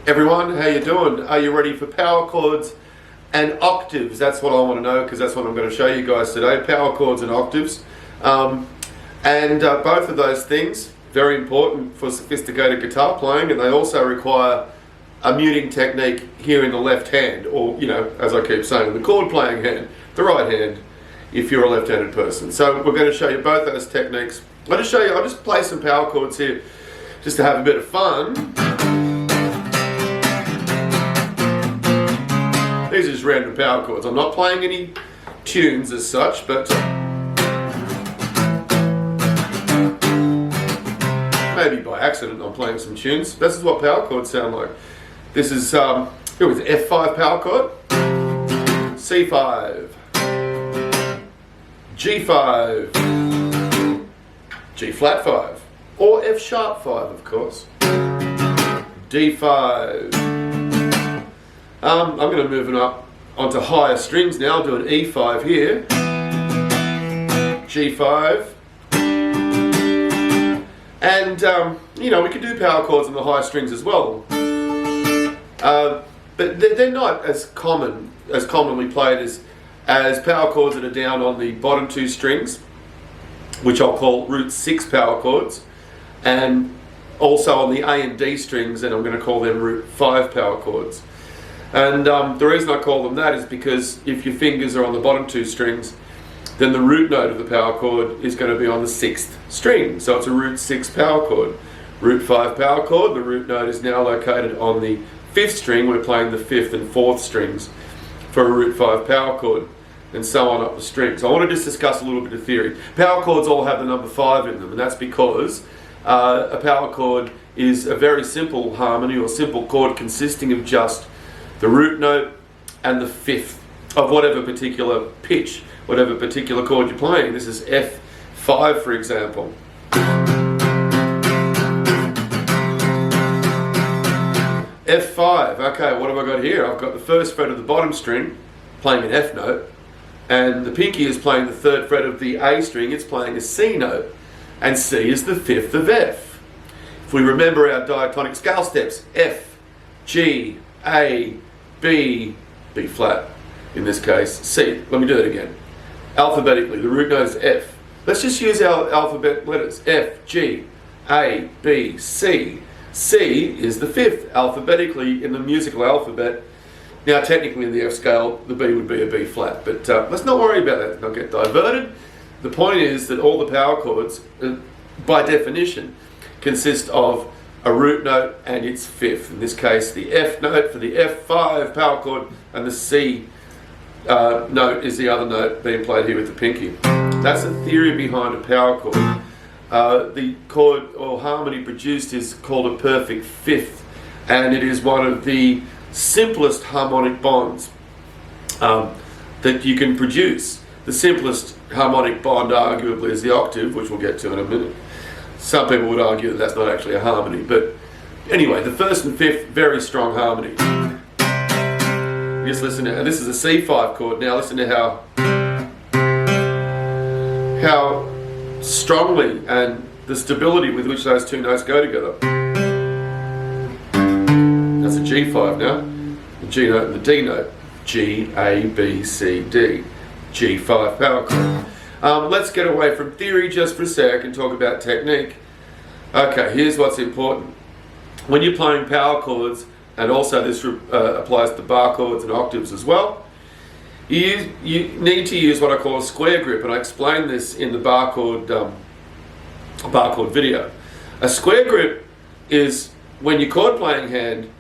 Everyone, how you doing? Are you ready for power chords and octaves? That's what I want to know, because that's what I'm going to show you guys today. Power chords and octaves. Both of those things, very important for sophisticated guitar playing, and they also require a muting technique here in the left hand, or, you know, as I keep saying, the chord playing hand, the right hand, if you're a left-handed person. So we're going to show you both those techniques. I'll just play some power chords here just to have a bit of fun. These are just random power chords. I'm not playing any tunes as such, but maybe by accident I'm playing some tunes. This is what power chords sound like. This is here with F5 power chord, C5, G5, G flat 5, or F sharp 5 of course, D5. I'm going to move it up onto higher strings now. I'll do an E5 here, G5, and you know, we can do power chords on the high strings as well, but they're not as commonly played as power chords that are down on the bottom two strings, which I'll call root 6 power chords, and also on the A and D strings, and I'm going to call them root 5 power chords. And the reason I call them that is because if your fingers are on the bottom two strings, then the root note of the power chord is going to be on the 6th string. So it's a root 6 power chord. Root 5 power chord, the root note is now located on the 5th string. We're playing the 5th and 4th strings for a root 5 power chord, and so on up the string. So I want to just discuss a little bit of theory. Power chords all have the number 5 in them, and that's because a power chord is a very simple harmony or simple chord consisting of just the root note and the 5th of whatever particular pitch, whatever particular chord you're playing. This is F5, for example. F5, okay, what have I got here? I've got the 1st fret of the bottom string playing an F note, and the pinky is playing the 3rd fret of the A string. It's playing a C note, and C is the 5th of F. If we remember our diatonic scale steps, F, G, A, B, B flat in this case, C. Let me do it again. Alphabetically, the root note is F. Let's just use our alphabet letters, F, G, A, B, C. C is the 5th alphabetically in the musical alphabet. Now technically in the F scale, the B would be a B flat, but let's not worry about that, not get diverted. The point is that all the power chords, by definition, consist of a root note and its 5th. In this case, the F note for the F5 power chord, and the C note is the other note being played here with the pinky. That's the theory behind a power chord. The chord or harmony produced is called a perfect 5th, and it is one of the simplest harmonic bonds that you can produce. The simplest harmonic bond arguably is the octave, which we'll get to in a minute. Some people would argue that that's not actually a harmony, but anyway, the 1st and 5th, very strong harmony. Just listen to, and this is a C5 chord. Now listen to how strongly and the stability with which those two notes go together. That's a G5 now. The G note and the D note. G, A, B, C, D. G5 power chord. Let's get away from theory just for a sec and talk about technique. Okay, here's what's important. When you're playing power chords, and also this applies to bar chords and octaves as well, you need to use what I call a square grip, and I explained this in the bar chord video. A square grip is when your chord playing hand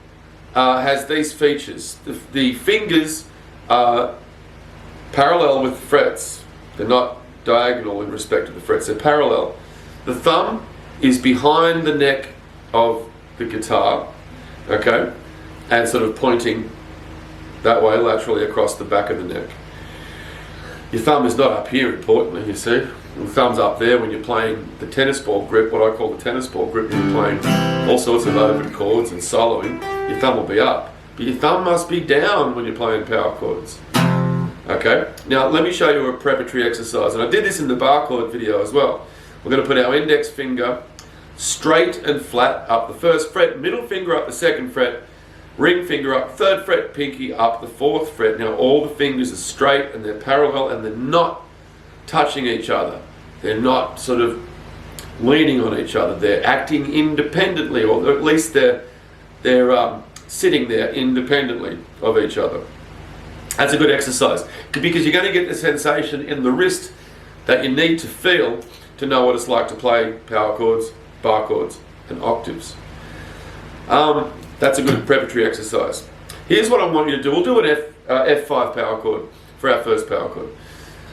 has these features. The fingers are parallel with the frets. They're not diagonal in respect to the frets, they're parallel. The thumb is behind the neck of the guitar, okay, and sort of pointing that way laterally across the back of the neck. Your thumb is not up here, importantly, you see. Your thumb's up there when you're playing the tennis ball grip, what I call the tennis ball grip, when you're playing all sorts of open chords and soloing. Your thumb will be up, but your thumb must be down when you're playing power chords. Okay, now let me show you a preparatory exercise, and I did this in the bar chord video as well. We're going to put our index finger straight and flat up the 1st fret, middle finger up the 2nd fret, ring finger up, 3rd fret, pinky up the 4th fret. Now all the fingers are straight and they're parallel and they're not touching each other. They're not sort of leaning on each other. They're acting independently, or at least they're sitting there independently of each other. That's a good exercise because you're going to get the sensation in the wrist that you need to feel to know what it's like to play power chords, bar chords, and octaves. That's a good preparatory exercise. Here's what I want you to do. We'll do an F5 power chord for our first power chord.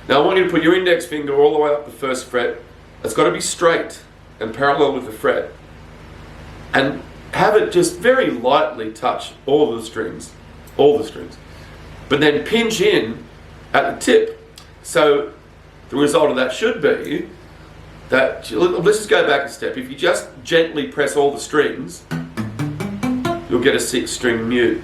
Now I want you to put your index finger all the way up the 1st fret. It's got to be straight and parallel with the fret. And have it just very lightly touch all the strings. But then pinch in at the tip. So the result of that should be that, let's just go back a step. If you just gently press all the strings, you'll get a 6-string mute.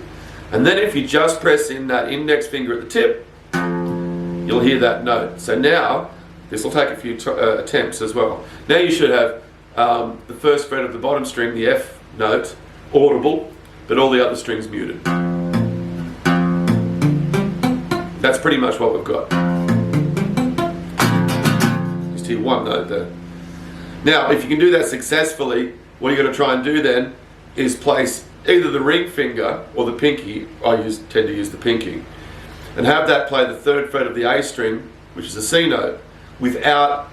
And then if you just press in that index finger at the tip, you'll hear that note. So now, this will take a few attempts as well. Now you should have the 1st fret of the bottom string, the F note, audible, but all the other strings muted. That's pretty much what we've got. Just hear one note there. Now, if you can do that successfully, what you're going to try and do then is place either the ring finger or the pinky. I tend to use the pinky, and have that play the 3rd fret of the A string, which is a C note, without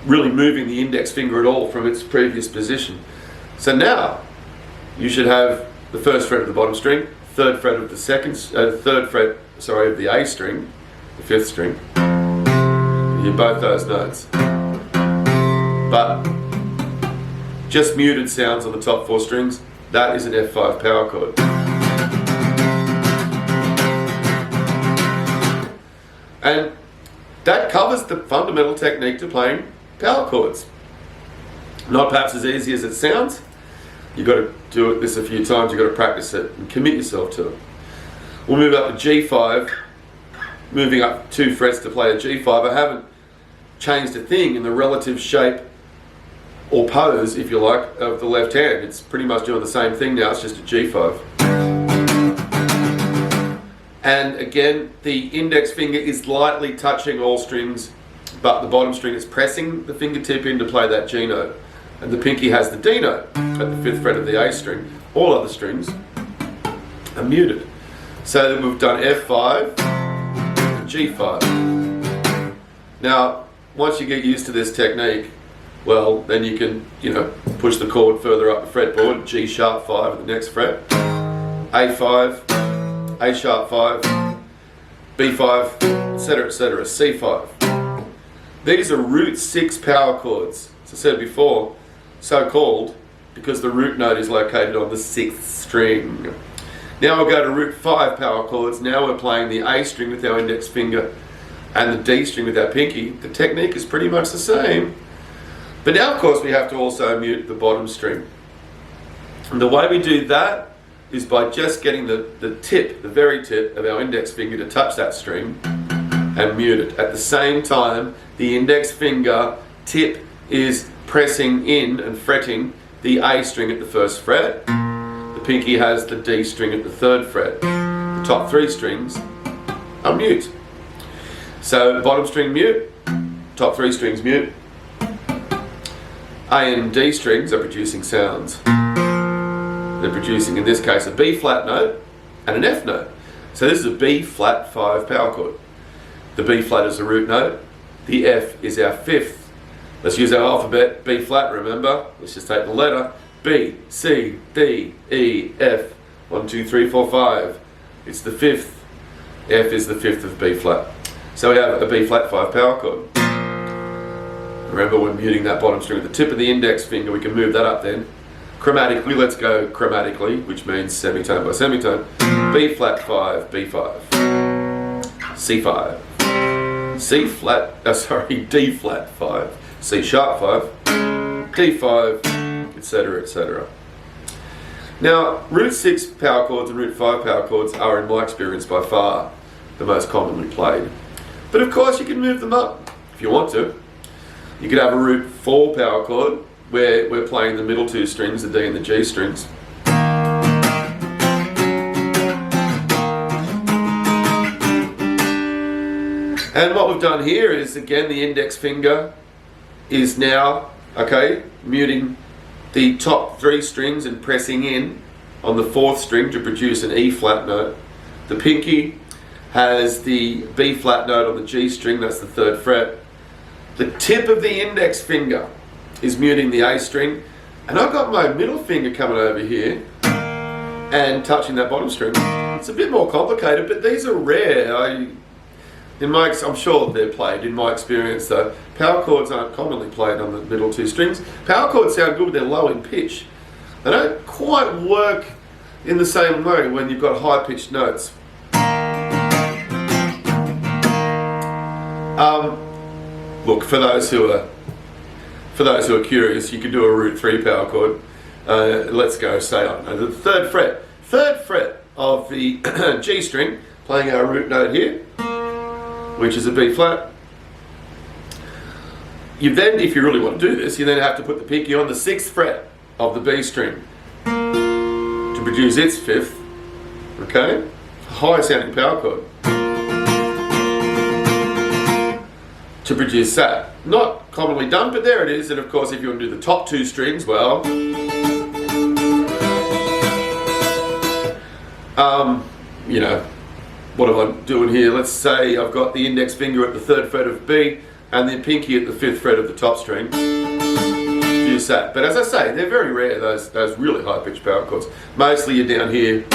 really moving the index finger at all from its previous position. So now you should have the 1st fret of the bottom string, 3rd fret of the 3rd fret, of the A string, the 5th string. You hear both those notes, but just muted sounds on the top 4 strings. That is an F5 power chord. And that covers the fundamental technique to playing power chords. Not perhaps as easy as it sounds. You've got to do this a few times, you've got to practice it and commit yourself to it. We'll move up to G5, moving up 2 frets to play a G5. I haven't changed a thing in the relative shape or pose, if you like, of the left hand. It's pretty much doing the same thing now, it's just a G5. And again, the index finger is lightly touching all strings, but the bottom string is pressing the fingertip in to play that G note. And the pinky has the D note at the 5th fret of the A string. All other strings are muted. So then we've done F5, G5. Now, once you get used to this technique, well, then you can, push the chord further up the fretboard, G sharp 5 at the next fret, A5, A sharp 5, B5, etc., etc., C5. These are root 6 power chords. As I said before, so called because the root note is located on the 6th string. Now we'll go to root 5 power chords. Now we're playing the A string with our index finger and the D string with our pinky. The technique is pretty much the same. But now, of course, we have to also mute the bottom string. And the way we do that is by just getting the tip, the very tip of our index finger to touch that string and mute it. At the same time, the index finger tip is pressing in and fretting the A string at the 1st fret. The pinky has the D string at the 3rd fret. The top 3 strings are mute. So the bottom string mute, top 3 strings mute. A and D strings are producing sounds. They're producing, in this case, a B flat note and an F note. So this is a B flat 5 power chord. The B flat is a root note. The F is our 5th. Let's use our alphabet, B flat, remember? Let's just take the letter. B, C, D, E, F. 1, 2, 3, 4, 5. It's the 5th. F is the 5th of B flat. So we have a B flat 5 power chord. Remember, we're muting that bottom string at the tip of the index finger. We can move that up then. Chromatically, let's go chromatically, which means semitone by semitone. B flat 5, B5. C5. C flat, D flat 5. C sharp 5. D5, etc., etc. Now, root 6 power chords and root 5 power chords are, in my experience, by far the most commonly played. But of course, you can move them up if you want to. You could have a root 4 power chord where we're playing the middle 2 strings, the D and the G strings. And what we've done here is, again, the index finger is now, okay, muting the top 3 strings and pressing in on the 4th string to produce an E flat note. The pinky has the B flat note on the G string, that's the 3rd fret. The tip of the index finger is muting the A string, and I've got my middle finger coming over here and touching that bottom string. It's a bit more complicated, but these are rare. I'm sure they're played in my experience though. Power chords aren't commonly played on the middle 2 strings. Power chords sound good, they're low in pitch. They don't quite work in the same way when you've got high pitched notes. Look, for those who are curious, you could do a root 3 power chord. Let's go, say, I don't know, the 3rd fret of the G string, playing our root note here, which is a B flat. You then, if you really want to do this, you then have to put the pinky on the 6th fret of the B string to produce its 5th, okay? High sounding power chord. To produce that. Not commonly done, but there it is. And of course, if you want to do the top 2 strings, well, you know, what am I doing here? Let's say I've got the index finger at the 3rd fret of B and the pinky at the 5th fret of the top string. Produce that. But as I say, they're very rare, those really high pitched power chords. Mostly you're down here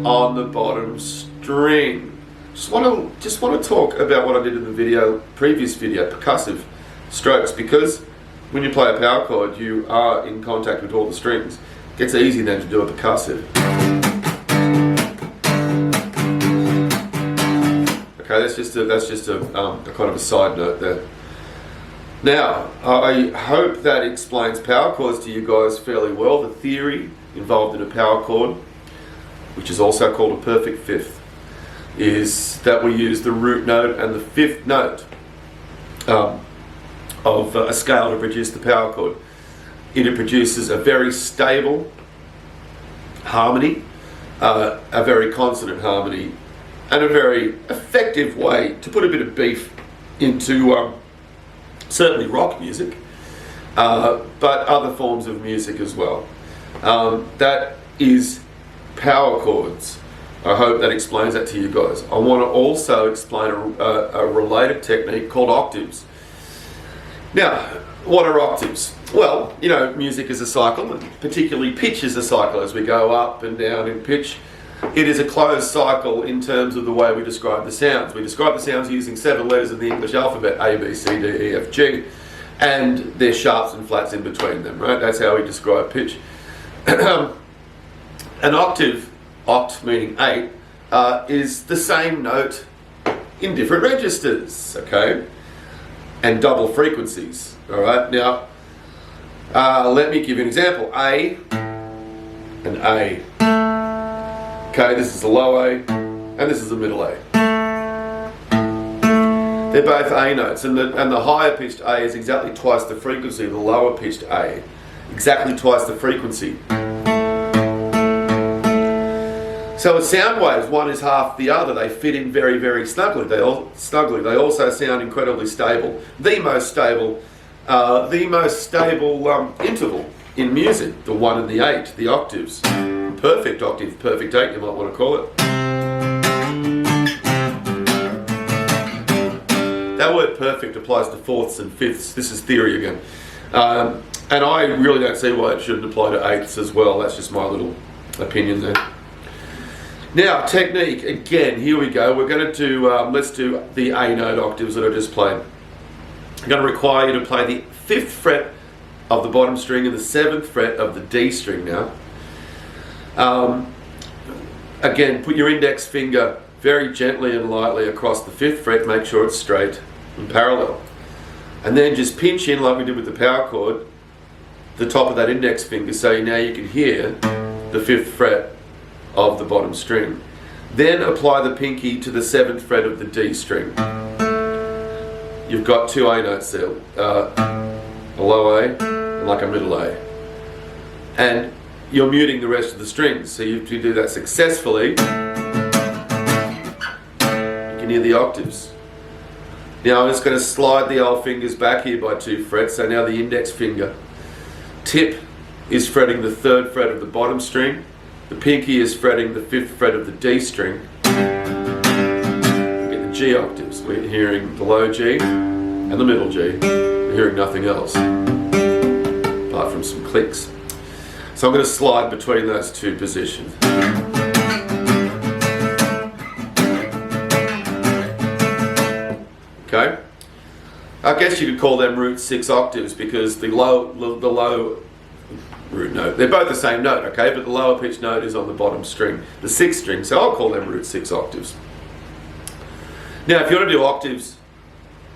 on the bottom string. Just want to talk about what I did in the previous video, percussive strokes, because when you play a power chord, you are in contact with all the strings. It gets easy then to do a percussive. Okay, that's just a kind of a side note there. Now, I hope that explains power chords to you guys fairly well. The theory involved in a power chord, which is also called a perfect fifth, is that we use the root note and the 5th note of a scale to produce the power chord. It produces a very stable harmony, a very consonant harmony, and a very effective way to put a bit of beef into certainly rock music, but other forms of music as well. That is power chords. I hope that explains that to you guys. I want to also explain a related technique called octaves. Now, what are octaves? Well, you know, music is a cycle, and particularly pitch is a cycle as we go up and down in pitch. It is a closed cycle in terms of the way we describe the sounds. We describe the sounds using 7 letters of the English alphabet, A, B, C, D, E, F, G, and there's sharps and flats in between them, right? That's how we describe pitch. An octave, oct meaning 8, is the same note in different registers, okay? And double frequencies, all right? Now, let me give you an example. A and A. Okay, this is a low A, and this is a middle A. They're both A notes, and the higher pitched A is exactly twice the frequency of the lower pitched A. Exactly twice the frequency. So as sound waves, one is half the other. They fit in very, very snugly. They also sound incredibly stable. The most stable interval in music, the 1 and the 8, the octaves. Perfect octave, perfect 8, you might want to call it. That word perfect applies to 4ths and 5ths. This is theory again. And I really don't see why it shouldn't apply to 8ths as well. That's just my little opinion there. Now, technique, again, here we go. We're going to do, let's do the A note octaves that I just played. I'm going to require you to play the 5th fret of the bottom string and the 7th fret of the D string now. Again, put your index finger very gently and lightly across the 5th fret, make sure it's straight and parallel. And then just pinch in like we did with the power chord, the top of that index finger, so now you can hear the 5th fret of the bottom string. Then apply the pinky to the 7th fret of the D string. You've got 2 A notes there, a low A and like a middle A. And you're muting the rest of the strings, so you have to do that successfully. can hear the octaves. Now I'm just going to slide the old fingers back here by 2 frets, so now the index finger tip is fretting the 3rd fret of the bottom string, the pinky is fretting the 5th fret of the D string. We get the G octaves, we're hearing the low G and the middle G, we're hearing nothing else apart from some clicks. So I'm going to slide between those 2 positions. Okay, I guess you could call them root 6 octaves because the low root note, they're both the same note, okay, but the lower pitched note is on the bottom string, the 6th string, so I'll call them root 6 octaves. Now if you want to do octaves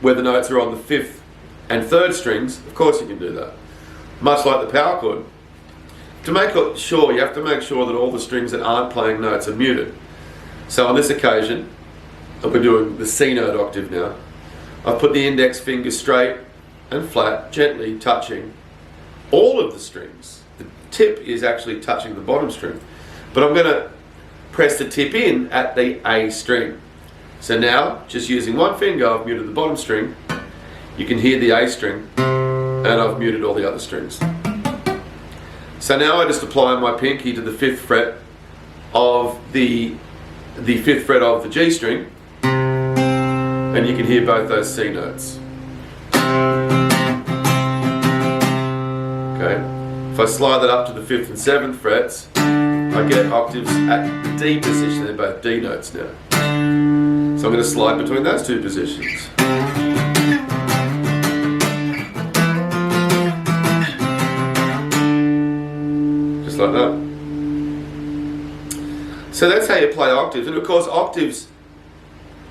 where the notes are on the 5th and 3rd strings, of course you can do that, much like the power chord. To make sure, you have to make sure that all the strings that aren't playing notes are muted. So on this occasion, we're doing the C note octave now. I've put the index finger straight and flat, gently touching all of the strings. The tip is actually touching the bottom string, but I'm going to press the tip in at the A string. So now, just using one finger, I've muted the bottom string. You can hear the A string, and I've muted all the other strings. So now I just apply my pinky to the 5th fret of the 5th fret of the G string, and you can hear both those C notes. Okay. If I slide that up to the 5th and 7th frets, I get octaves at the D position. They're both D notes now. So I'm going to slide between those 2 positions. Just like that. So that's how you play octaves. And of course octaves,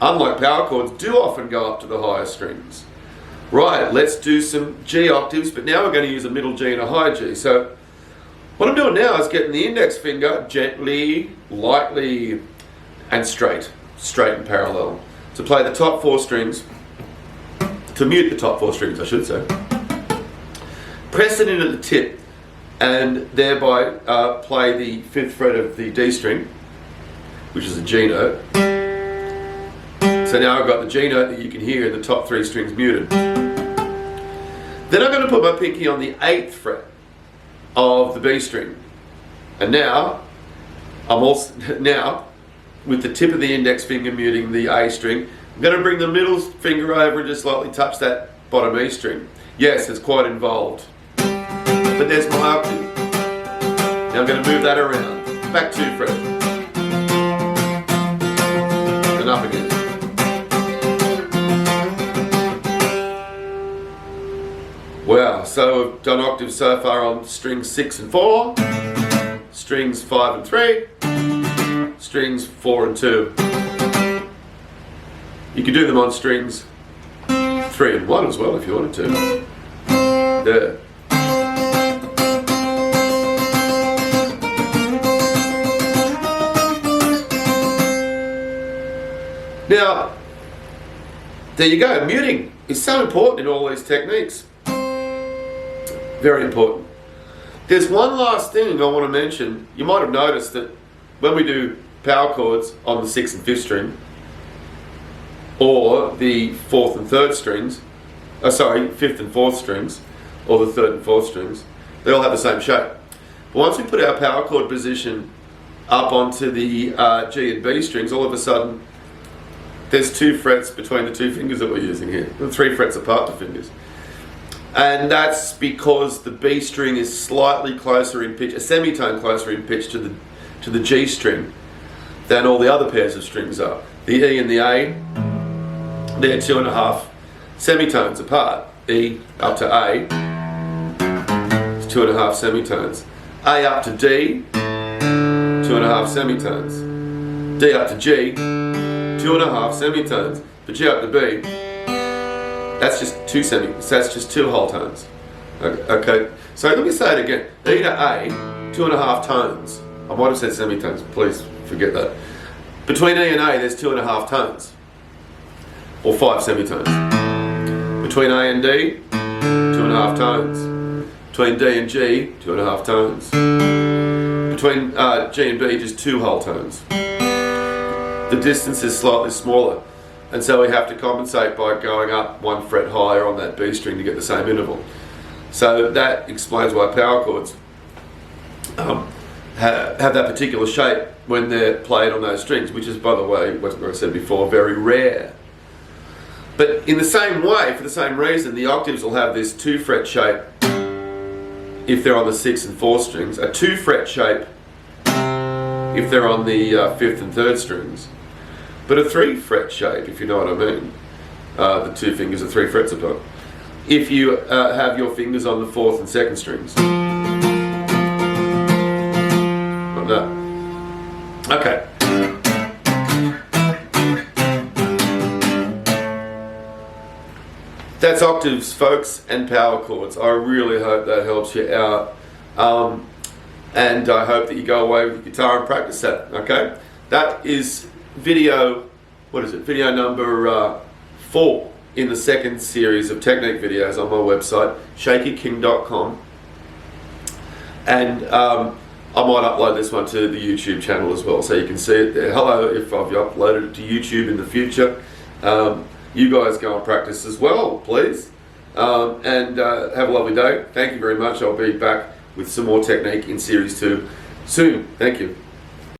unlike power chords, do often go up to the higher strings. Right, let's do some G octaves, but now we're going to use a middle G and a high G. So what I'm doing now is getting the index finger gently, lightly, and straight and parallel to play the top 4 strings, to mute the top 4 strings I should say. Press it in at the tip and thereby play the 5th fret of the D string, which is a G note. So now I've got the G note that you can hear and the top 3 strings muted. Then I'm going to put my pinky on the 8th fret of the B string. And now, with the tip of the index finger muting the A string, I'm going to bring the middle finger over and just slightly touch that bottom E string. Yes, it's quite involved. But there's my octave. Now I'm going to move that around. Back 2 frets. And up again. Wow, so we've done octaves so far on strings 6 and 4, strings 5 and 3, strings 4 and 2. You could do them on strings 3 and 1 as well if you wanted to. There. Now, there you go. Muting is so important in all these techniques. Very important. There's one last thing I want to mention. You might have noticed that when we do power chords on the 6th and 5th string, or the 4th and 3rd strings, 5th and 4th strings, or the 3rd and 4th strings, they all have the same shape. But once we put our power chord position up onto the G and B strings, all of a sudden there's 2 frets between the 2 fingers that we're using here. 3 frets apart, the fingers. And that's because the B string is slightly closer in pitch, a semitone closer in pitch to the G string than all the other pairs of strings are. The E and the A, they're 2.5 semitones apart. E up to A is 2.5 semitones. A up to D, 2.5 semitones. D up to G, 2.5 semitones. But G up to B, that's just 2 whole tones. Okay, so let me say it again. E to A, 2.5 tones. I might have said semitones, please forget that. Between E and A, there's 2.5 tones. Or 5 semitones. Between A and D, 2.5 tones. Between D and G, 2.5 tones. Between G and B, just 2 whole tones. The distance is slightly smaller. And so we have to compensate by going up 1 fret higher on that B string to get the same interval. So that explains why power chords have that particular shape when they're played on those strings, which is, by the way, what I said before, very rare. But in the same way, for the same reason, the octaves will have this 2 fret shape if they're on the 6th and 4th strings, a 2 fret shape if they're on the 5th and 3rd strings, but a 3 fret shape, if you know what I mean. The 2 fingers are 3 frets apart. If you have your fingers on the 4th and 2nd strings. Like that. Okay. That's octaves, folks, and power chords. I really hope that helps you out. And I hope that you go away with your guitar and practice that, okay? That is video, what is it? Video number 4 in the second series of technique videos on my website, shakyking.com. And I might upload this one to the YouTube channel as well, so you can see it there. Hello, if I've uploaded it to YouTube in the future. You guys go and practice as well, please. And have a lovely day. Thank you very much. I'll be back with some more technique in Series 2 soon. Thank you.